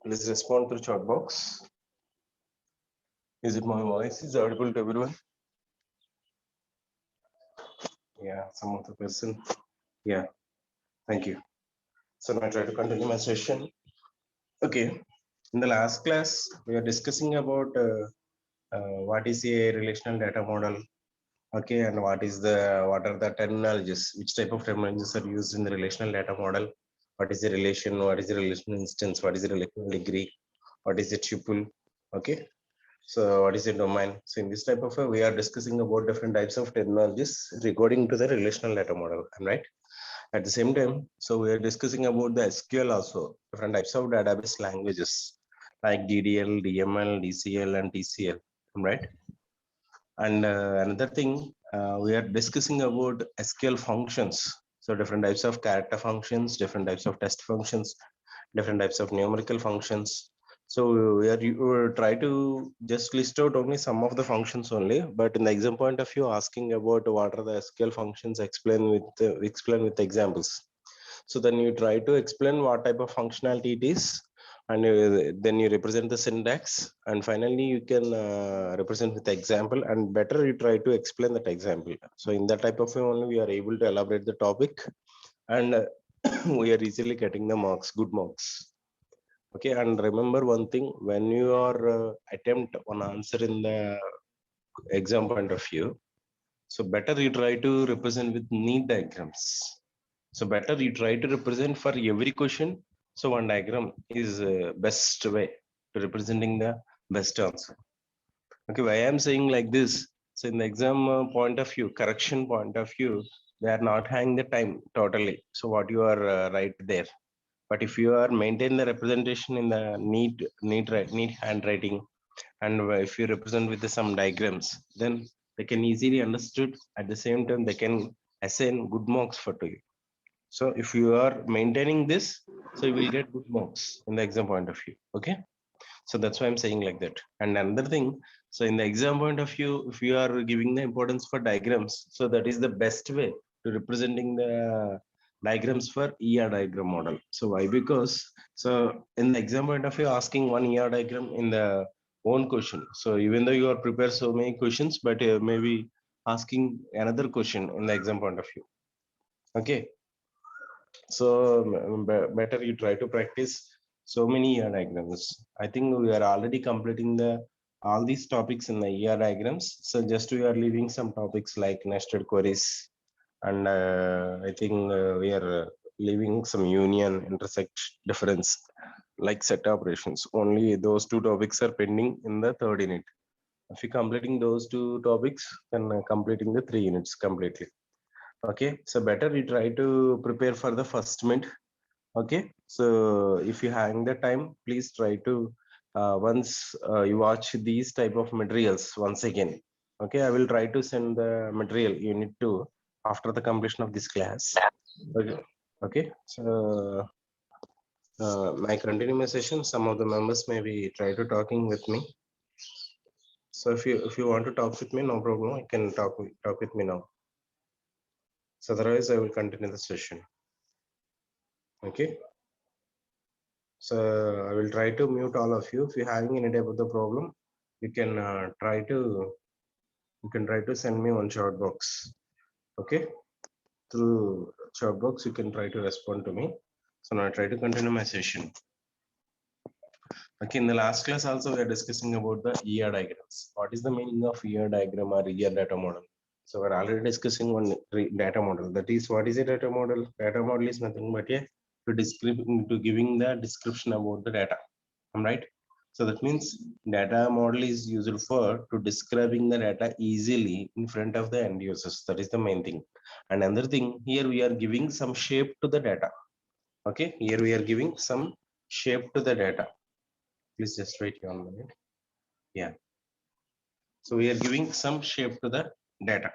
Please respond through chat box. Is it my voice is audible to everyone? Yeah, some of the person. Yeah, thank you. So now I try to continue my session. Okay, in the last class, we are discussing about what is a relational data model. Okay, and what are the terminologies? Which type of terminologies are used in the relational data model? What is the relation? What is the relational instance? What is the relational degree? What is the tuple? Okay, so what is a domain? So in this type of we are discussing about different types of terminologies regarding to the relational data model, right? At the same time, so we are discussing about the SQL also, different types of database languages like DDL, DML, DCL, and TCL, right? And another thing, we are discussing about SQL functions. So different types of character functions, different types of test functions, different types of numerical functions. So we are you try to just list out only some of the functions only, but in the exam point of view, asking about what are the SQL functions, explain with examples. So then you try to explain what type of functionality it is, and then you represent the syntax, and finally you can represent with the example, and better you try to explain that example. So in that type of way only we are able to elaborate the topic, and we are easily getting the marks, good marks. Okay, and remember one thing, when you are attempt on answer in the exam point of view, so better you try to represent with neat diagrams. So better you try to represent for every question. So one diagram is best way to representing the best answer. Okay, why I'm saying like this? So in the exam point of view, correction point of view, they are not having the time totally. So what you are right there. But if you are maintain the representation in the neat handwriting, and if you represent with some diagrams, then they can easily understood. At the same time, they can assign good marks for to you. So if you are maintaining this, so you will get good marks in the exam point of view. Okay. So that's why I'm saying like that. And another thing, so in the exam point of view, if you are giving the importance for diagrams, so that is the best way to representing the diagrams for ER diagram model. So why? Because so in the exam point of view, asking one ER diagram in the own question. So even though you are prepared so many questions, but maybe asking another question in the exam point of view. Okay. So better you try to practice so many ER diagrams. I think we are already completing the all these topics in the ER diagrams. So just we are leaving some topics like nested queries, and I think we are leaving some union, intersect, difference, like set operations. Only those two topics are pending in the third unit. If you completing those two topics, then completing the 3 units completely. Okay, so better you try to prepare for the first minute. Okay, so if you having the time, please try to once you watch these type of materials once again. Okay, I will try to send the material you need to after the completion of this class. Okay, okay, so my continue my session. Some of the members may be try to talking with me. So if you want to talk with me, no problem. You can talk with me now. So otherwise, I will continue the session. Okay. So I will try to mute all of you. If you're having any type of the problem, you can try to send me one chat box. Okay. Through chat box, you can try to respond to me. So now I try to continue my session. Okay, in the last class also we are discussing about the ER diagrams. What is the meaning of ER diagram or ER data model? So we're already discussing one data model. That is, what is a data model? Data model is nothing but a to giving the description about the data. Am I right? So that means data model is used for to describing the data easily in front of the end users. That is the main thing. And another thing, here we are giving some shape to the data. Okay, here we are giving some shape to the data. Please just wait 1 minute. Yeah. So we are giving some shape to the data.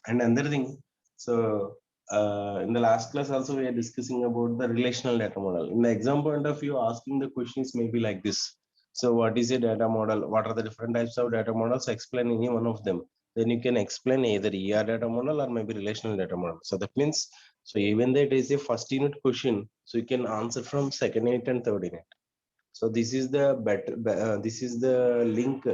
And another thing, so in the last class also we are discussing about the relational data model. In the exam point of view, asking the questions may be like this. So what is a data model? What are the different types of data models? Explain any one of them. Then you can explain either ER data model or maybe relational data model. So that means, so even though it is a first unit question, so you can answer from second unit and third unit. So this is the better, this is the link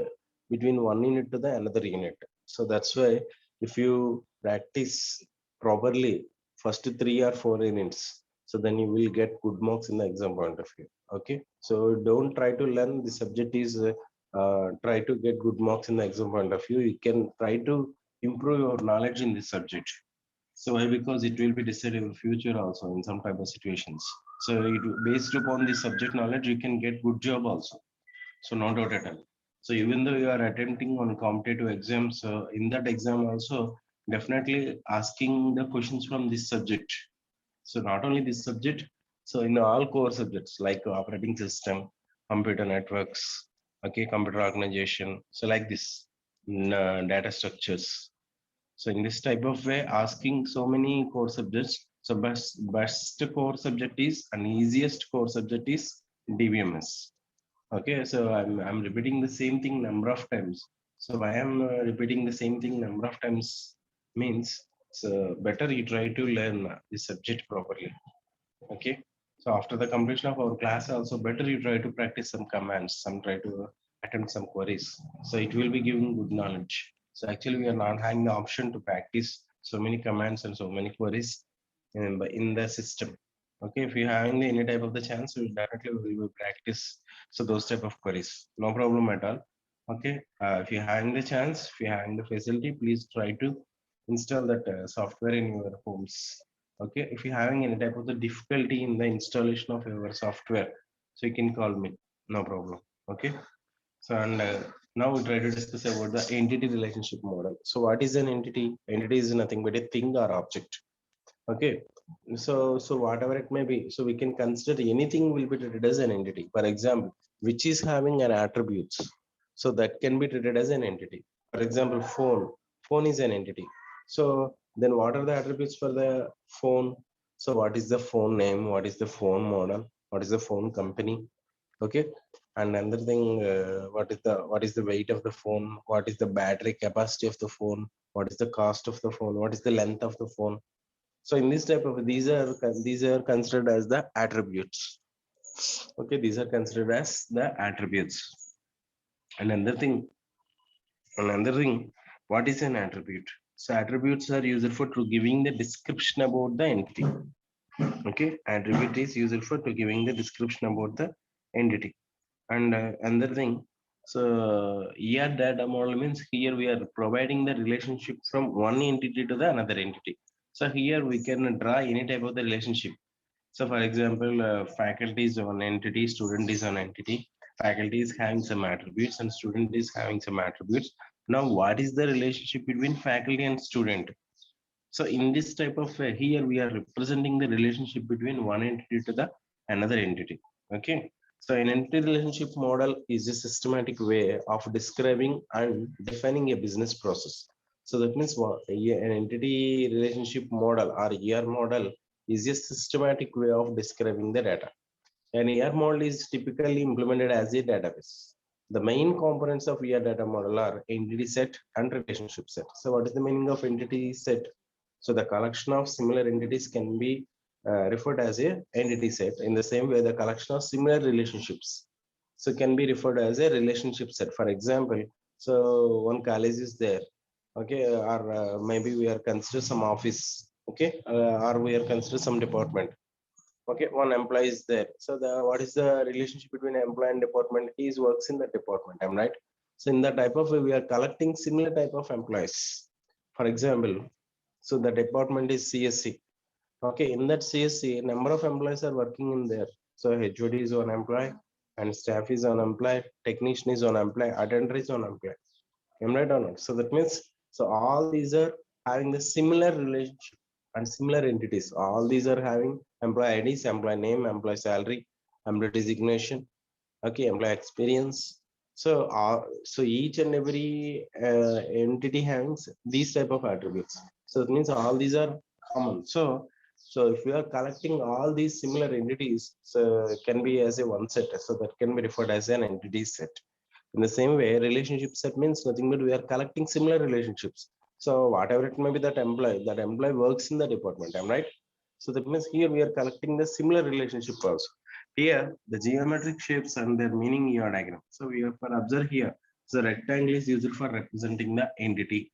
between one unit to the another unit. So that's why if you practice properly first 3 or 4 units, so then you will get good marks in the exam point of view. Okay, so don't try to learn the subject is try to get good marks in the exam point of view. You can try to improve your knowledge in this subject. So why? Because it will be decided in future also in some type of situations. So it based upon the subject knowledge, you can get good job also. So no doubt at all. So even though you are attempting on competitive exams, in that exam also definitely asking the questions from this subject. So not only this subject, so in all core subjects like operating system, computer networks, okay, computer organization. So like this, data structures. So in this type of way, asking so many core subjects. So best core subject is and easiest core subject is DBMS. Okay, so I'm repeating the same thing number of times. So why I'm repeating the same thing number of times means so better you try to learn this subject properly. Okay, so after the completion of our class, also better you try to practice some commands, some try to attempt some queries. So it will be giving good knowledge. So actually, we are not having the option to practice so many commands and so many queries in the system. Okay, if you having any type of the chance, we definitely will practice so those type of queries. No problem at all. Okay, if you having the chance, if you having the facility, please try to install that software in your homes. Okay, if you're having any type of the difficulty in the installation of your software, so you can call me, no problem. Okay, so and now we try to discuss about the entity relationship model. So what is an entity? Entity is nothing but a thing or object. Okay, so whatever it may be, so we can consider anything will be treated as an entity. For example, which is having an attributes, so that can be treated as an entity. For example, phone is an entity. So then what are the attributes for the phone? So what is the phone name, what is the phone model, what is the phone company? Okay, and another thing, what is the weight of the phone, what is the battery capacity of the phone, what is the cost of the phone, what is the length of the phone? So in this type of these are considered as the attributes. Okay, these are considered as the attributes. And another thing, what is an attribute? So attributes are used for to giving the description about the entity. Okay, attribute is used for to giving the description about the entity. And another thing, so ER data model means here we are providing the relationship from one entity to the another entity. So here we can draw any type of the relationship. So for example, faculty is one entity, student is an entity, faculty is having some attributes and student is having some attributes. Now, what is the relationship between faculty and student? So in this type of here we are representing the relationship between one entity to the another entity. Okay. So an entity relationship model is a systematic way of describing and defining a business process. So that means what an entity relationship model or ER model is a systematic way of describing the data. An ER model is typically implemented as a database. The main components of ER data model are entity set and relationship set. So what is the meaning of entity set? So the collection of similar entities can be referred as a entity set. In the same way, the collection of similar relationships so can be referred as a relationship set. For example, so one college is there, okay, or maybe we are consider some office, okay, or we are consider some department. Okay, one employee is there. So the what is the relationship between employee and department? He is works in the department. I'm right. So in that type of way, we are collecting similar type of employees. For example, so the department is CSC. Okay, in that CSC, number of employees are working in there. So HOD is one employee, and staff is one employee, technician is one employee, attender is one employee. Am I right or not? So that means so all these are having the similar relationship and similar entities. All these are having employee IDs, employee name, employee salary, employee designation, okay, employee experience. So so each and every entity has these type of attributes. So it means all these are common. So if we are collecting all these similar entities, so it can be as a one set. So that can be referred as an entity set. In the same way, relationship set means nothing but we are collecting similar relationships. So whatever it may be that employee works in the department, am right? So that means here we are collecting the similar relationship also. Here, the geometric shapes and their meaning in your diagram. So we have for observe here. So rectangle is used for representing the entity.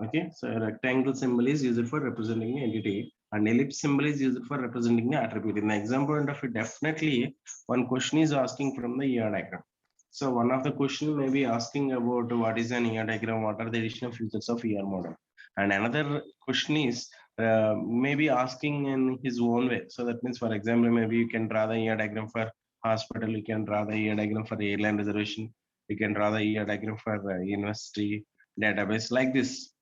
Okay, so a rectangle symbol is used for representing the entity, and ellipse symbol is used for representing the attribute. In the example of it, definitely one question is asking from the ER diagram. So one of the question may be asking about what is an ER diagram, what are the additional features of ER model, and another question is maybe asking in his own way. So that means, for example, maybe you can draw the ER diagram for hospital, you can draw the ER diagram for airline reservation, you can draw the ER diagram for university database like this.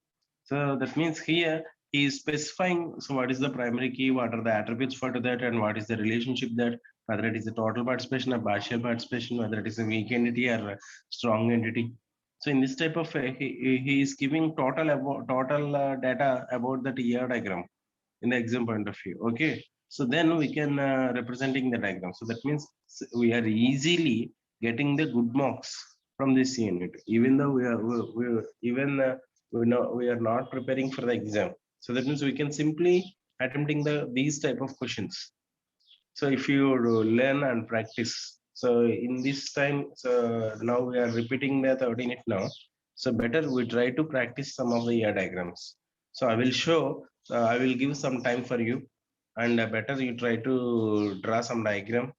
So that means here he is specifying, so what is the primary key, what are the attributes for that, and what is the relationship that, whether it is a total participation or partial participation, whether it is a weak entity or a strong entity. So in this type of, he is giving total data about that ER diagram in the exam point of view. Okay. So then we can representing the diagram. So that means we are easily getting the good marks from this unit, even though even we are not preparing for the exam. So that means we can simply attempting these type of questions. So if you learn and practice, so in this time, so now we are repeating the 13 it now. So better we try to practice some of the ER diagrams. So I will show, I will give some time for you, and better you try to draw some diagram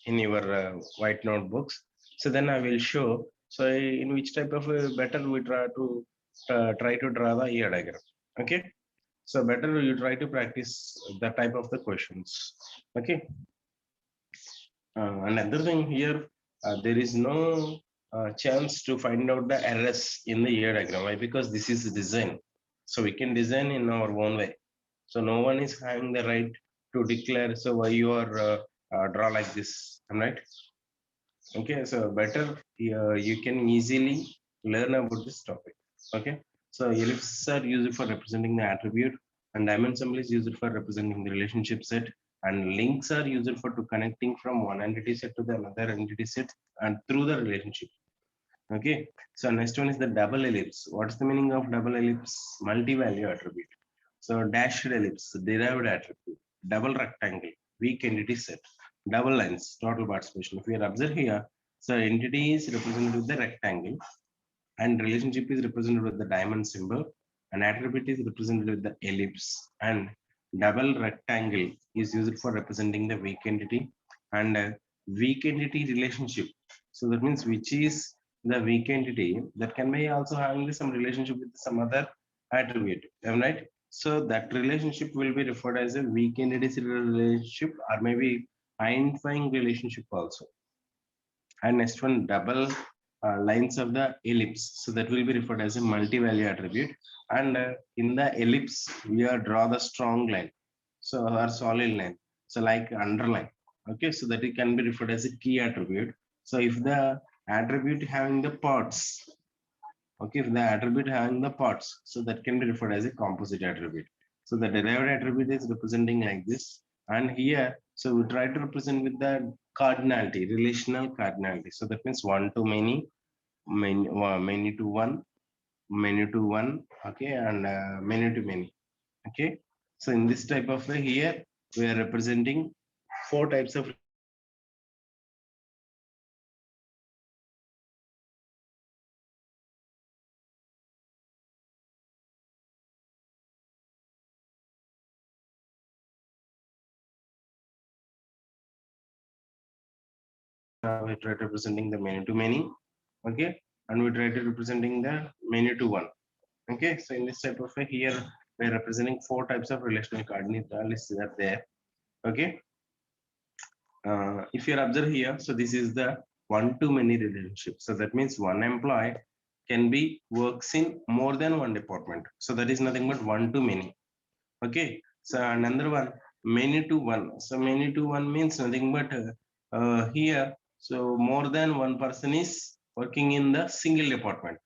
in your white notebooks. So then I will show. So in which type of better we try to draw the ER diagram. Okay. So better you try to practice the type of the questions. Okay. Another thing here, there is no chance to find out the errors in the ER diagram. Why? Because this is design. So we can design in our own way. So no one is having the right to declare, so why you are draw like this, am I right? Okay, so better you can easily learn about this topic. Okay, so ellipses are used for representing the attribute, and diamond symbol is used for representing the relationship set, and links are used for to connecting from one entity set to the another entity set and through the relationship. Okay, so next one is the double ellipse. What's the meaning of double ellipse? Multi-value attribute. So dashed ellipse, derived attribute, double rectangle, weak entity set, double lines, total participation. If we observe here, so entity is represented with the rectangle, and relationship is represented with the diamond symbol, and attribute is represented with the ellipse, and double rectangle is used for representing the weak entity, and weak entity relationship. So that means which is the weak entity that can be also having some relationship with some other attribute, am I right? So that relationship will be referred as a weak entity relationship, or maybe identifying relationship also. And next one, double lines of the ellipse. So that will be referred as a multi-value attribute. And in the ellipse, we are draw the strong line. So our solid line. So like underline. Okay, so that it can be referred as a key attribute. So if the attribute having the parts, okay, if the attribute having the parts, so that can be referred as a composite attribute. So the derived attribute is representing like this. And here, so we try to represent with the cardinality, relational cardinality. So that means one to many, many to one, many to one, okay, and many to many, okay. So in this type of way here, we are representing four types of we try to representing the many to many, okay, and we try to representing the many to one, okay. So in this type of way here, we are representing four types of relational coordinate lists are there, okay. If you observe here, so this is the one to many relationship. So that means one employee can be works in more than one department. So that is nothing but one to many. Okay. So another one, many to one. So many to one means nothing but here. So more than one person is working in the single department.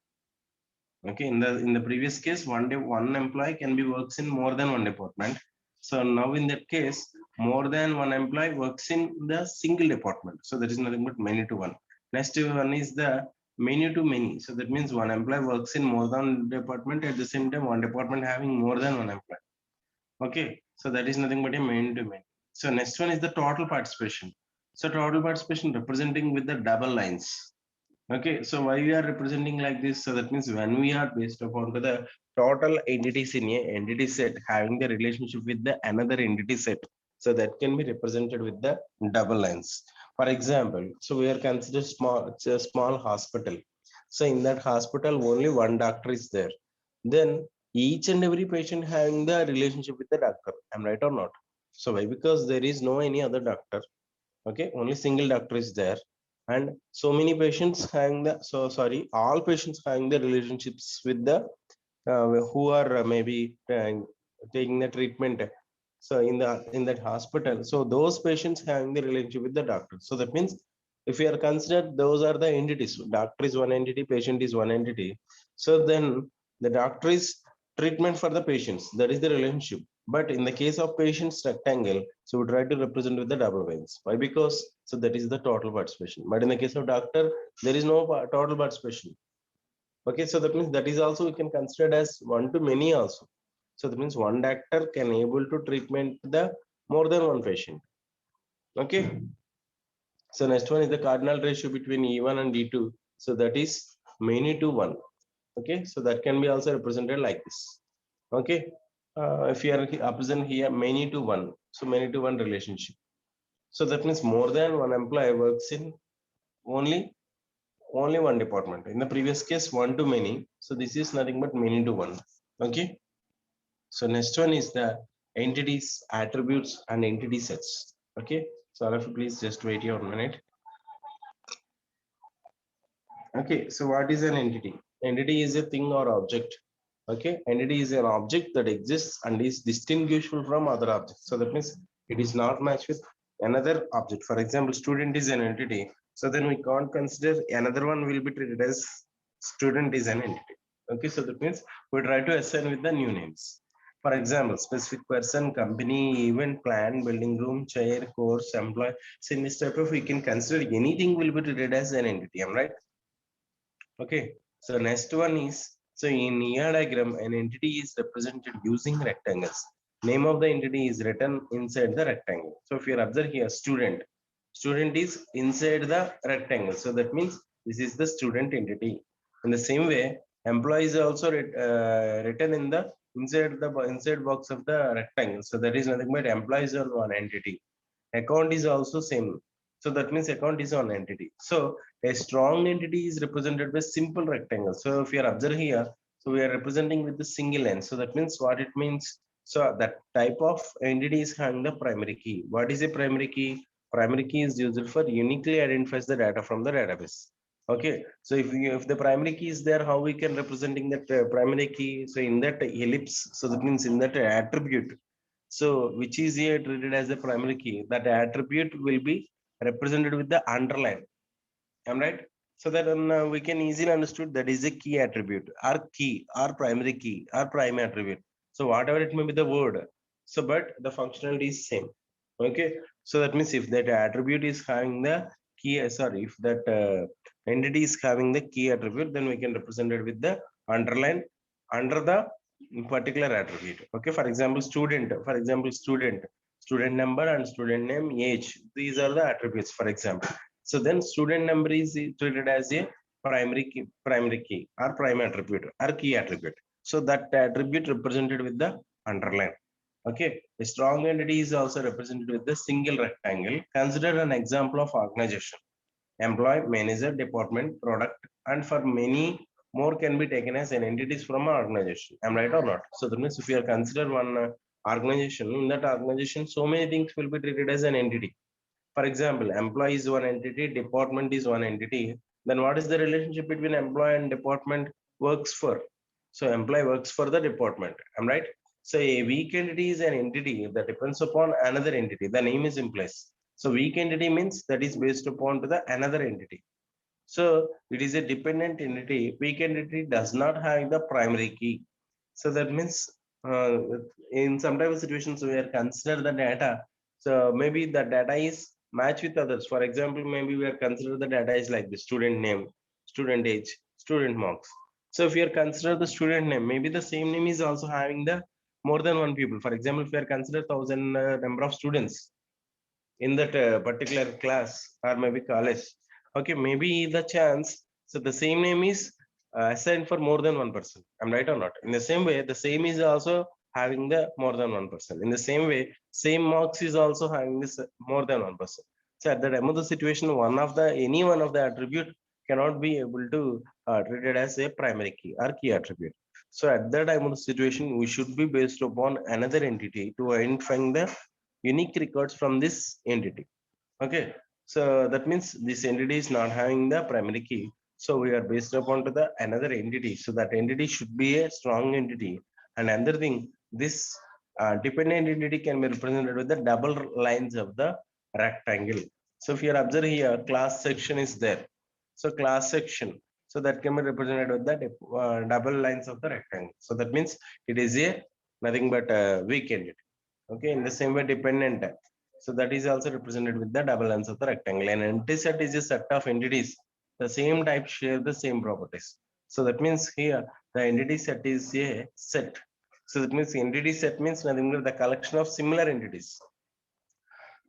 Okay. In the previous case, one employee can be works in more than one department. So now in that case, more than one employee works in the single department. So that is nothing but many to one. Next one is the many to many. So that means one employee works in more than one department, at the same time one department having more than one employee. Okay, so that is nothing but a many to many. So next one is the total participation. So total participation representing with the double lines. Okay, so why we are representing like this? So that means when we are based upon the total entities in a entity set having the relationship with the another entity set, so that can be represented with the double lines. For example, so we are considered small, it's a small hospital. So in that hospital, only one doctor is there. Then each and every patient having the relationship with the doctor. Am I right or not? So why? Because there is no any other doctor. Okay, only single doctor is there, and so many patients having the, so sorry, all patients having the relationships with the who are maybe taking the treatment, so in that hospital, so those patients having the relationship with the doctor. So that means if we are considered, those are the entities. Doctor is one entity, patient is one entity. So then the doctor is treatment for the patients, that is the relationship. But in the case of patient's rectangle, so we try to represent with the double lines. Why? Because so that is the total participation. But in the case of doctor, there is no total participation. Okay, so that means that is also we can consider as one to many also. So that means one doctor can able to treatment the more than one patient. Okay. So next one is the cardinal ratio between E1 and E2. So that is many to one. Okay, so that can be also represented like this. Okay, if you are present here many to one, so many to one relationship. So that means more than one employee works in only one department. In the previous case, one to many. So this is nothing but many to one. Okay. So next one is the entities, attributes, and entity sets. Okay. So all of you please just wait here 1 minute. Okay. So what is an entity? Entity is a thing or object. Okay. Entity is an object that exists and is distinguishable from other objects. So that means it is not matched with another object. For example, student is an entity. So then we can't consider another one will be treated as student is an entity. Okay. So that means we try to assign with the new names. For example, specific person, company, event, plan, building room, chair, course, employee. So in this type of, we can consider anything will be treated as an entity. Am I right? Okay, so next one is, so in ER diagram, an entity is represented using rectangles. Name of the entity is written inside the rectangle. So if you observe here, student is inside the rectangle. So that means this is the student entity. In the same way, employee is also written in the inside box of the rectangle. So that is nothing but employees are one entity. Account is also same. So that means account is one entity. So a strong entity is represented by simple rectangle. So if you are observing here, so we are representing with the single line. So that means what it means. So that type of entity is having the primary key. What is a primary key? Primary key is used for uniquely identifies the data from the database. Okay. So if the primary key is there, how we can representing that primary key? So in that ellipse, so that means in that attribute. So which is here treated as a primary key, that attribute will be represented with the underline. Am I right? So that we can easily understood that is a key attribute or key or primary key or prime attribute. So whatever it may be the word, so but the functionality is same. Okay, so that means if that attribute is having the key, sorry, if that entity is having the key attribute, then we can represent it with the underline under the particular attribute. Okay, for example, student, for example, student number and student name, age. These are the attributes, for example. So then student number is treated as a primary key or prime attribute or key attribute. So that attribute represented with the underline. Okay, a strong entity is also represented with the single rectangle. Consider an example of organization: employee, manager, department, product, and for many more can be taken as an entities from an organization. Am I right or not? So that means if you are consider one organization, in that organization, so many things will be treated as an entity. For example, employee is one entity, department is one entity. Then what is the relationship between employee and department works for? So employee works for the department. Am I right? So a weak entity is an entity that depends upon another entity. The name is implies. So weak entity means that is based upon to the another entity. So it is a dependent entity. Weak entity does not have the primary key. So that means uh, in some type of situations we are consider the data. So maybe the data is match with others. For example, maybe we are consider the data is like the student name, student age, student marks. So if you are consider the student name, maybe the same name is also having the more than one people. For example, if you are consider 1,000 number of students in that particular class or maybe college, okay, maybe the chance, so the same name is assigned for more than one person. I'm right or not? In the same way, the same is also having the more than one person. In the same way, same marks is also having this more than one person. So at the time of the situation, one of the any one of the attribute cannot be able to treated as a primary key or key attribute. So at that time of the situation, we should be based upon another entity to identify the unique records from this entity. Okay, so that means this entity is not having the primary key, so we are based upon to the another entity, so that entity should be a strong entity. And another thing, this dependent entity can be represented with the double lines of the rectangle. So if you observe here, class section is there, so class section, so that can be represented with the double lines of the rectangle. So that means it is a nothing but a weak entity. Okay, in the same way, dependent. So that is also represented with the double lines of the rectangle. An entity set is a set of entities. The same type share the same properties. So that means here the entity set is a set. So that means entity set means nothing but the collection of similar entities.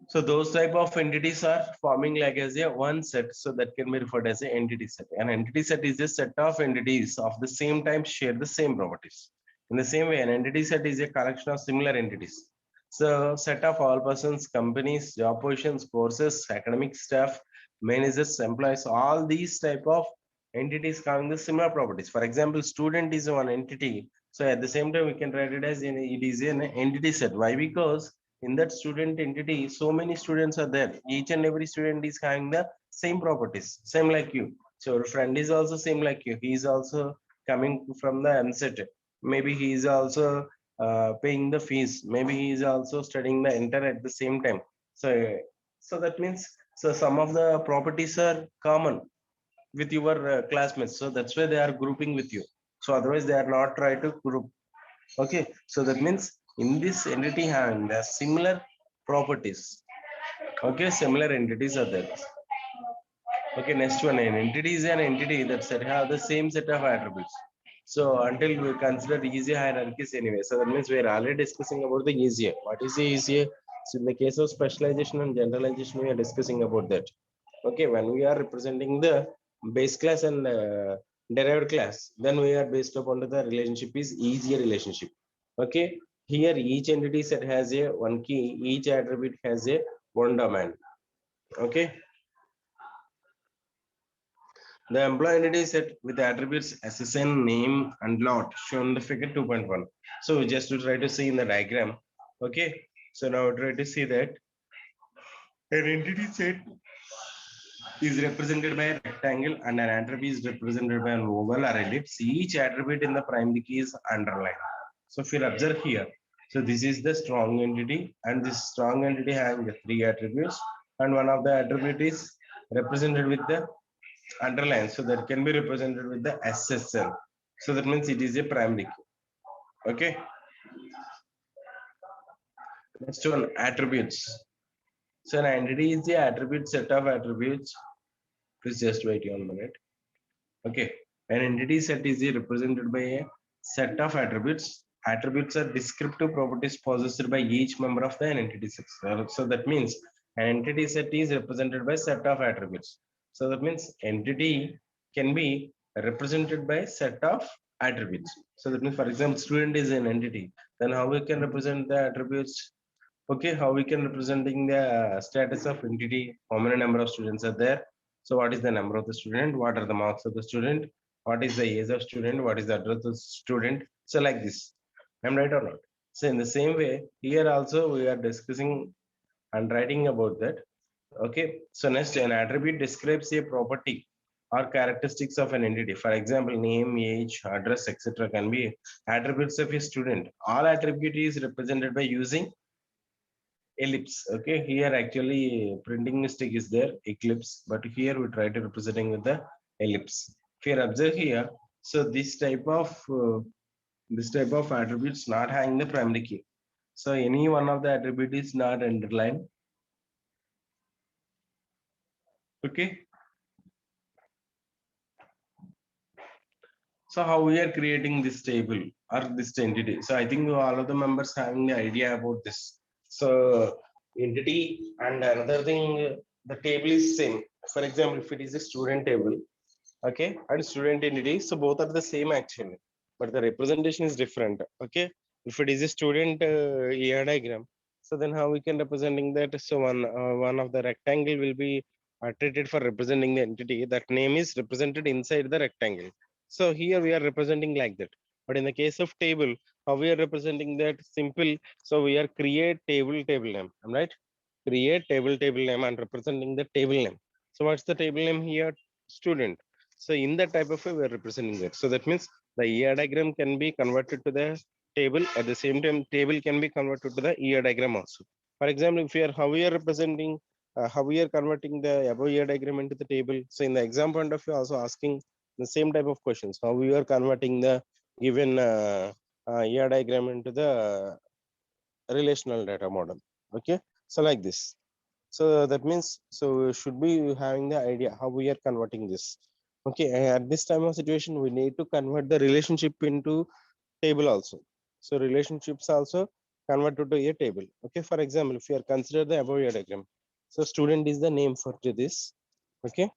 So those type of entities are forming like as a one set. So that can be referred as an entity set. An entity set is a set of entities of the same type share the same properties. In the same way, an entity set is a collection of similar entities. So set of all persons, companies, job positions, courses, academic staff, managers, employees, all these type of entities having the similar properties. For example, student is one entity. So at the same time, we can write it as it is an entity set. Why? Because in that student entity, so many students are there. Each and every student is having the same properties, same like you. So your friend is also same like you. He is also coming from the MSET. Maybe he is also paying the fees. Maybe he is also studying the enter at the same time. So, so that means, so some of the properties are common with your classmates. So that's why they are grouping with you. So otherwise they are not try to group. Okay, so that means in this entity having the similar properties. Okay, similar entities are there. Okay, next one, an entity is an entity that set have the same set of attributes. So until we consider easy hierarchies anyway. So that means we are already discussing about the easier. What is the easier? So in the case of specialization and generalization, we are discussing about that. Okay, when we are representing the base class and derived class, then we are based upon the relationship is easier relationship. Okay, here each entity set has a one key, each attribute has a one domain. Okay, the employee entity set with attributes SSN, name, and lot shown in the figure 2.1. So just to try to see in the diagram. Okay, so now try to see that an entity set is represented by a rectangle and an attribute is represented by an oval or ellipse. Each attribute in the primary key is underlined. So if you observe here, so this is the strong entity, and this strong entity having the three attributes, and one of the attribute is represented with the underline, so that can be represented with the SSL. So that means it is a primary key. Okay. Next one, attributes. So an entity is the attribute set of attributes. Please just wait 1 minute. Okay, an entity set is represented by a set of attributes. Attributes are descriptive properties possessed by each member of the entity set. So that means an entity set is represented by set of attributes. So that means entity can be represented by set of attributes. So that means, for example, student is an entity. Then how we can represent the attributes? Okay, how we can representing the status of entity? How many number of students are there? So what is the number of the student? What are the marks of the student? What is the age of student? What is the address of the student? So like this, I'm right or not? So in the same way, here also we are discussing and writing about that. Okay, so next, an attribute describes a property or characteristics of an entity. For example, name, age, address, etc. can be attributes of a student. All attribute is represented by using ellipse. Okay, here actually printing mistake is there, eclipse, but here we try to representing with the ellipse. If you observe here, so this type of attributes not having the primary key. So any one of the attribute is not underlined. Okay, so how we are creating this table or this entity? So I think all of the members having the idea about this. So entity and another thing, the table is same. For example, if it is a student table, okay, and student entity, so both are the same actually, but the representation is different. Okay, if it is a student ER diagram, so then how we can representing that? So one of the rectangle will be treated for representing the entity. That name is represented inside the rectangle. So here we are representing like that. But in the case of table, how we are representing that? Simple. So we are create table name. Am I right? Create table name and representing the table name. So what's the table name here? Student. So in that type of way, we're representing that. So that means the ER diagram can be converted to the table. At the same time, table can be converted to the ER diagram also. For example, if we are how we are representing, how we are converting the above ER diagram into the table. So in the exam point of view, also asking the same type of questions. How we are converting the given ER diagram into the relational data model. Okay, so like this. So that means, so should be having the idea how we are converting this. Okay, at this time of situation, we need to convert the relationship into table also. So relationships also converted to a table. Okay, for example, if you are consider the above diagram, so student is the name for this. Okay,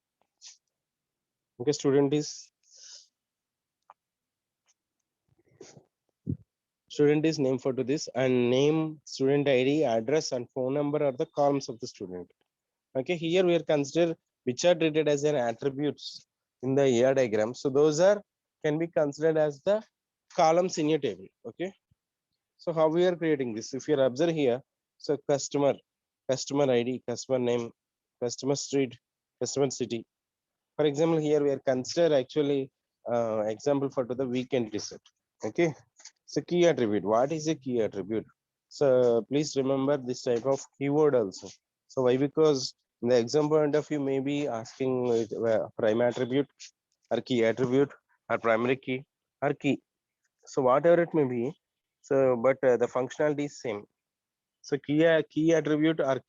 okay, student is name for this, and name, student ID, address, and phone number are the columns of the student. Okay, here we are consider which are treated as an attributes in the ER diagram. So those are can be considered as the columns in your table. Okay, so how we are creating this? If you observe here, so customer ID, customer name, customer street, customer city. For example, here we are consider actually example for to the weekend reset. Okay, so key attribute. What is a key attribute? So please remember this type of keyword also. So why? Because in the exam point of view, may be asking prime attribute or key attribute or primary key or key. So whatever it may be. So but the functionality is same. So key attribute or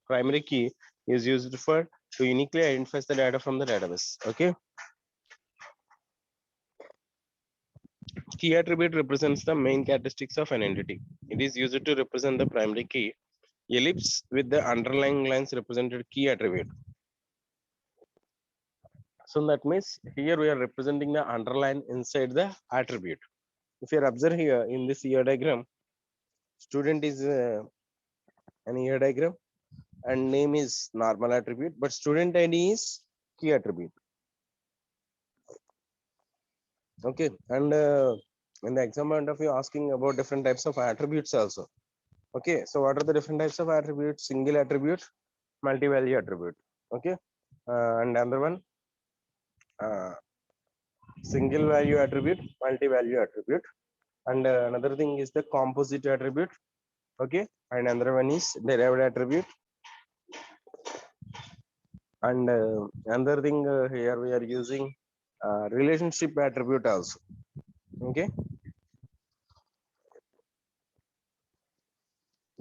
primary key is used for to uniquely identify the data from the database. Okay. Key attribute represents the main characteristics of an entity. It is used to represent the primary key. Ellipse with the underlying lines represented key attribute. So that means here we are representing the underline inside the attribute. If you observe here in this ER diagram, student is an ER diagram and name is normal attribute, but student ID is key attribute. Okay, and in the exam point of view, asking about different types of attributes also. Okay, so what are the different types of attributes? Single attribute, multi-value attribute. Okay, and another one, uh, single value attribute, multi-value attribute, and another thing is the composite attribute. Okay, and another one is derived attribute, and another thing here we are using relationship attribute also. Okay,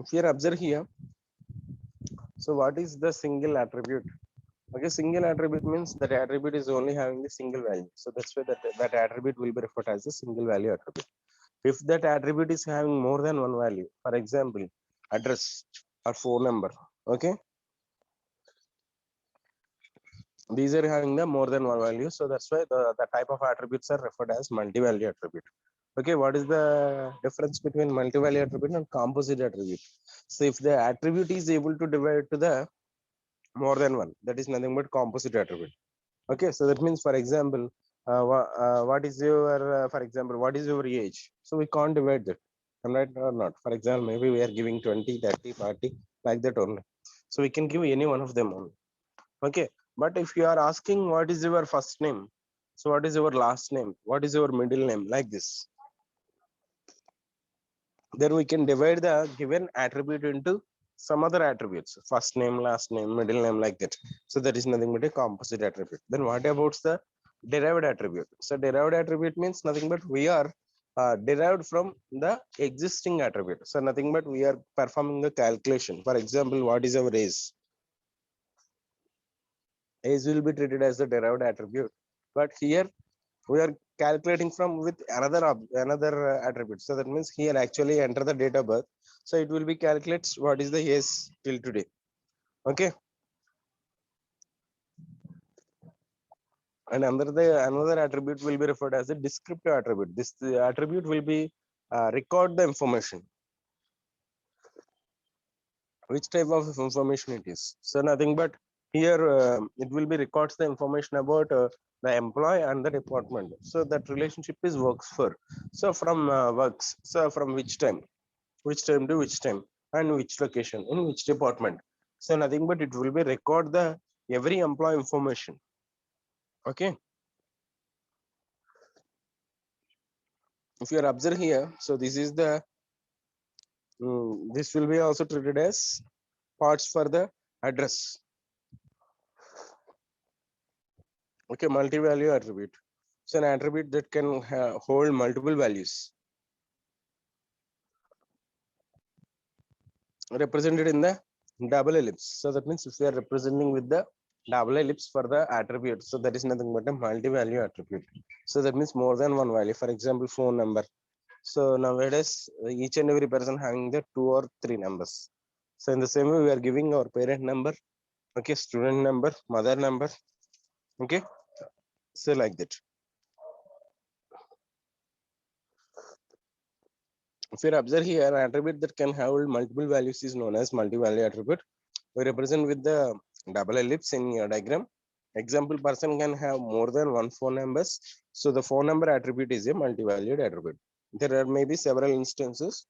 If you observe here, so what is the single attribute? Okay, single attribute means that attribute is only having the single value. So that's why that attribute will be referred as a single value attribute. If that attribute is having more than one value, for example, address or phone number, okay, these are having the more than one value. So that's why the type of attributes are referred as multi-value attribute. Okay, what is the difference between multi-value attribute and composite attribute? So if the attribute is able to divide to the more than one, that is nothing but composite attribute. Okay, so that means, for example, what is your for example, what is your age? So we can't divide that. Am I right or not? For example, maybe we are giving 20, 30, 40, like that only. So we can give any one of them only. Okay, but if you are asking what is your first name, so what is your last name, what is your middle name, like this, then we can divide the given attribute into some other attributes, first name, last name, middle name, like that. So that is nothing but a composite attribute. Then what about the derived attribute? So derived attribute means nothing but we are derived from the existing attribute. So nothing but we are performing the calculation. For example, what is our age? Age will be treated as the derived attribute, but here we are calculating from with another attribute. So that means here actually enter the date of birth, so it will be calculates what is the age till today. Okay, and another attribute will be referred as a descriptive attribute. This attribute will be record the information, which type of information it is. So nothing but here it will be records the information about the employee and the department. So that relationship is works for. So from works, so from which time to which time, and which location, in which department. So nothing but it will be record the every employee information. Okay, if you are observe here, so this is the this will be also treated as parts for the address. Okay, multi-value attribute. So an attribute that can hold multiple values represented in the double ellipse. So that means if we are representing with the double ellipse for the attribute, so that is nothing but a multi-value attribute. So that means more than one value. For example, phone number. So nowadays each and every person having the 2 or 3 numbers. So in the same way we are giving our parent number, okay, student number, mother number, okay, so like that. If you observe here, an attribute that can hold multiple values is known as multi-value attribute. We represent with the double ellipse in your diagram. Example, person can have more than one phone numbers. So the phone number attribute is a multi-valued attribute. There are maybe several instances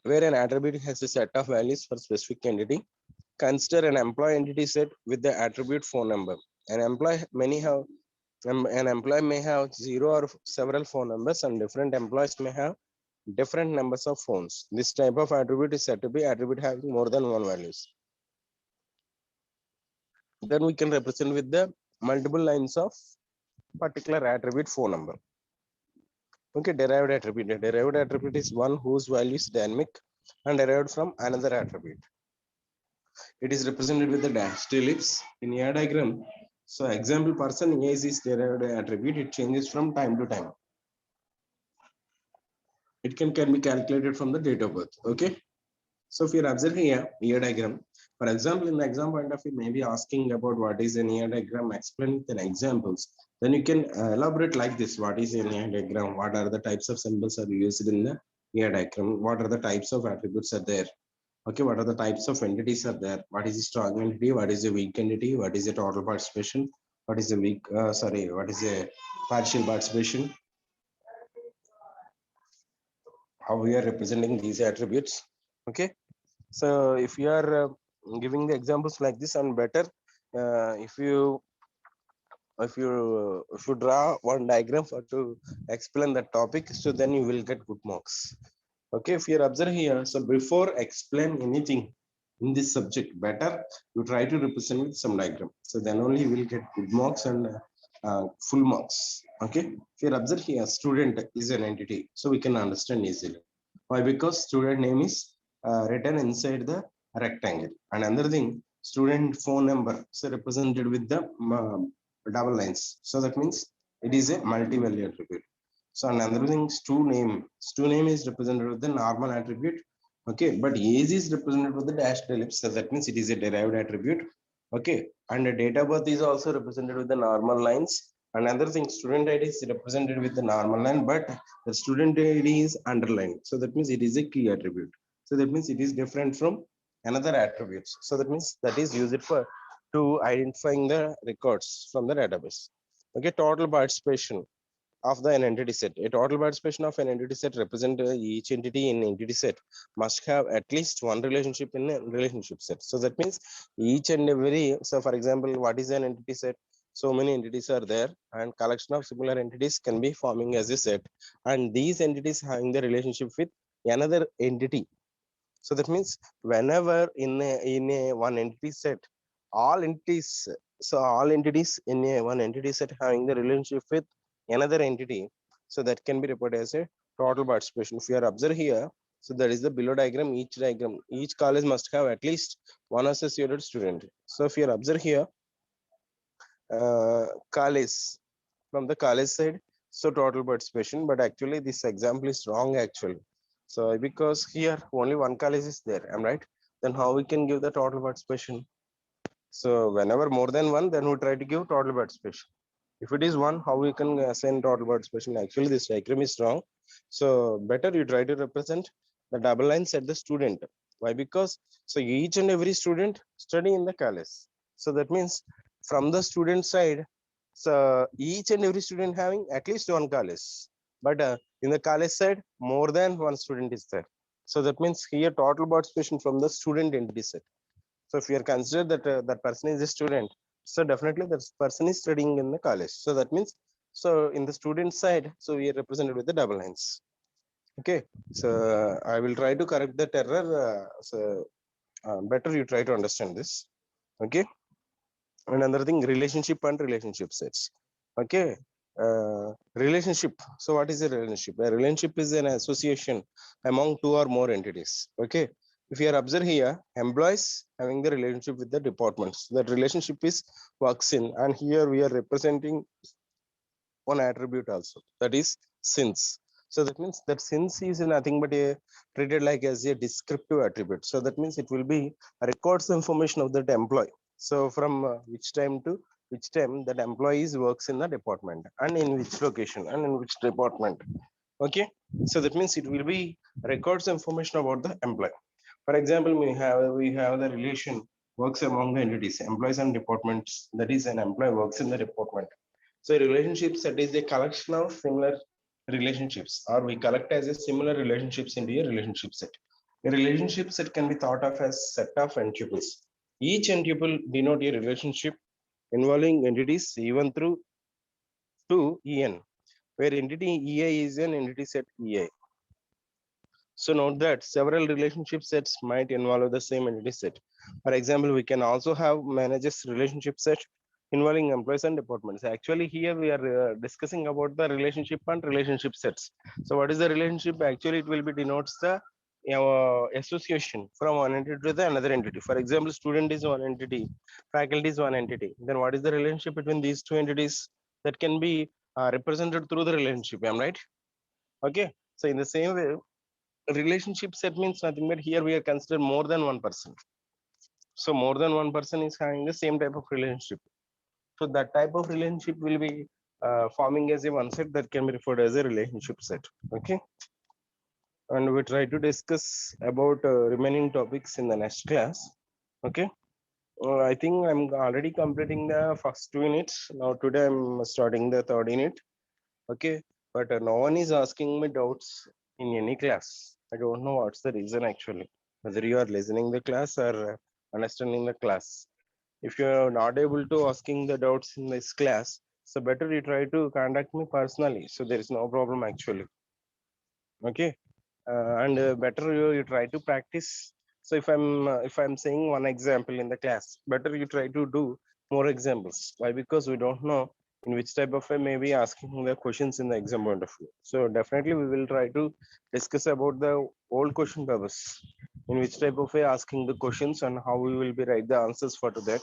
where an attribute has a set of values for specific entity. Consider an employee entity set with the attribute phone number. An employee an employee may have 0 or several phone numbers, and different employees may have different numbers of phones. This type of attribute is said to be attribute having more than one values. Then we can represent with the multiple lines of particular attribute phone number. Okay, derived attribute. A derived attribute is one whose value is dynamic and derived from another attribute. It is represented with the dashed ellipse in a diagram. So example, person age is derived attribute. It changes from time to time. It can be calculated from the date of birth. Okay. So if you're observing here, ear diagram, for example, in the exam point of view, maybe asking about what is an ear diagram, explain with examples. Then you can elaborate like this: what is an ear diagram? What are the types of symbols are used in the ear diagram? What are the types of attributes are there? Okay, what are the types of entities are there? What is a strong entity? What is a weak entity? What is a total participation? What is a what is a partial participation? How we are representing these attributes? Okay. So if you are giving the examples like this, and better if you draw one diagram for to explain the topic, so then you will get good marks. Okay, if you observe here, so before explain anything in this subject, better you try to represent with some diagram. So then only you will get good marks and full marks. Okay, if you observe here, student is an entity, so we can understand easily. Why? Because student name is written inside the rectangle. And another thing, student phone number so represented with the double lines. So that means it is a multi-value attribute. So another thing, stu name is represented with the normal attribute. Okay, but age is represented with the dashed ellipse. So that means it is a derived attribute. Okay, and the date of birth is also represented with the normal lines. Another thing, student ID is represented with the normal line, but the student ID is underlined. So that means it is a key attribute. So that means it is different from another attributes. So that means that is used for to identifying the records from the database. Okay, total participation of the an entity set. A total participation of an entity set represent each entity in entity set must have at least one relationship in a relationship set. So that means each and every, so for example, what is an entity set? So many entities are there and collection of similar entities can be forming as a set, and these entities having the relationship with another entity. So that means whenever in a one entity set, all entities, so all entities in a one entity set having the relationship with another entity, so that can be reported as a total participation. If you are observe here, so that is the below diagram. Each college must have at least one associated student. So if you are observe here, college, from the college side, so total participation, but actually this example is wrong actually. So because here only one college is there, am right? Then how we can give the total participation? So whenever more than one, then we try to give total participation. If it is one, how we can assign total participation? Actually, this diagram is wrong. So better you try to represent the double lines at the student. Why? Because so each and every student study in the college. So that means from the student side, so each and every student having at least one college. But in the college side, more than one student is there. So that means here total participation from the student entity set. So if you are considered that that person is a student, so definitely that person is studying in the college. So that means, so in the student side, so we are represented with the double lines. Okay, so I will try to correct that error. Better you try to understand this. Okay, and another thing, relationship and relationship sets. Okay, relationship. So what is a relationship? A relationship is an association among two or more entities. Okay, if you are observe here, employees having the relationship with the departments, that relationship is works in, and here we are representing one attribute also, that is since. So that means that since is nothing but a treated like as a descriptive attribute. So that means it will be records the information of that employee. So from which time to which time that employees works in the department, and in which location and in which department. Okay, so that means it will be records information about the employee. For example, we have the relation works among the entities, employees and departments. That is, an employee works in the department. So relationships set is a collection of similar relationships, or we collect as a similar relationships into a relationship set. A relationship set can be thought of as set of n tuples. Each n tuple denote a relationship involving entities even through to en, where entity ei is an entity set ei. So note that several relationship sets might involve the same entity set. For example, we can also have managers relationship set involving employees and departments. Actually, here we are discussing about the relationship and relationship sets. So what is the relationship? Actually, it will be denotes the association from one entity to the another entity. For example, student is one entity, faculty is one entity. Then what is the relationship between these two entities? That can be represented through the relationship. Am I right? Okay. So in the same way, relationship set means nothing but here we are considered more than one person. So more than one person is having the same type of relationship. So that type of relationship will be forming as a one set that can be referred as a relationship set. Okay. And we try to discuss about remaining topics in the next class. Okay. I think I'm already completing the first 2 units. Now today I'm starting the third unit. Okay. But no one is asking me doubts in any class. I don't know what's the reason actually, whether you are listening the class or understanding the class. If you are not able to asking the doubts in this class, so better you try to contact me personally. So there is no problem actually. Okay, and better you try to practice. So if I'm saying one example in the class, better you try to do more examples. Why? Because we don't know in which type of way maybe asking the questions in the exam point of view. So definitely we will try to discuss about the old question papers, in which type of way asking the questions and how we will be write the answers for to that.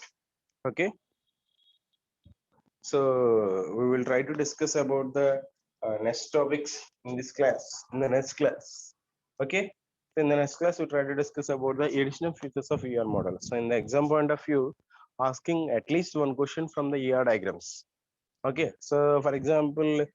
Okay. So we will try to discuss about the next topics in this class, in the next class. Okay. So in the next class, we try to discuss about the additional features of ER model. So in the exam point of view, asking at least one question from the ER diagrams. Okay. So for example,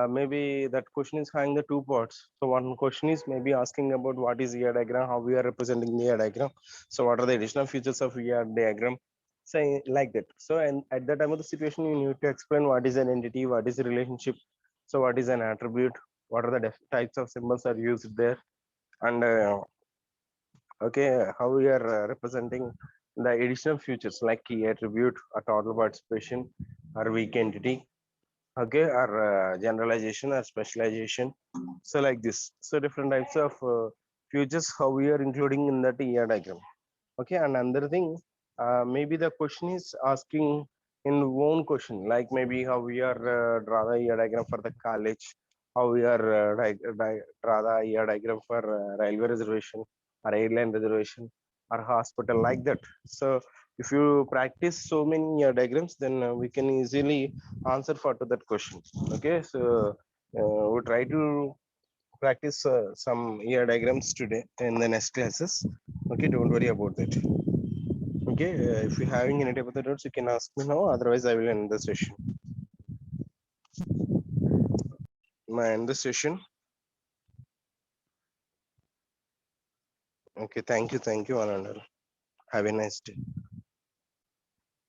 maybe that question is having the two parts. So one question is maybe asking about what is ER diagram, how we are representing the ER diagram. So what are the additional features of ER diagram? Say like that. So and at the time of the situation, you need to explain what is an entity, what is the relationship, so what is an attribute, what are the types of symbols are used there, and okay, how we are representing the additional features like key attribute, a total participation, or weak entity, okay, or generalization or specialization. So like this. So different types of features how we are including in that ER diagram. Okay, and another thing, maybe the question is asking in one question, like maybe how we are draw the ER diagram for the college, how we are draw the ER diagram for railway reservation or airline reservation or hospital, like that. So if you practice so many diagrams, then we can easily answer for to that question. Okay, so we try to practice some ER diagrams today in the next classes. Okay, don't worry about that. Okay, if you're having any type of the doubts, you can ask me now. Otherwise, I will end the session. My end the session. Okay, thank you, one and all. Have a nice day.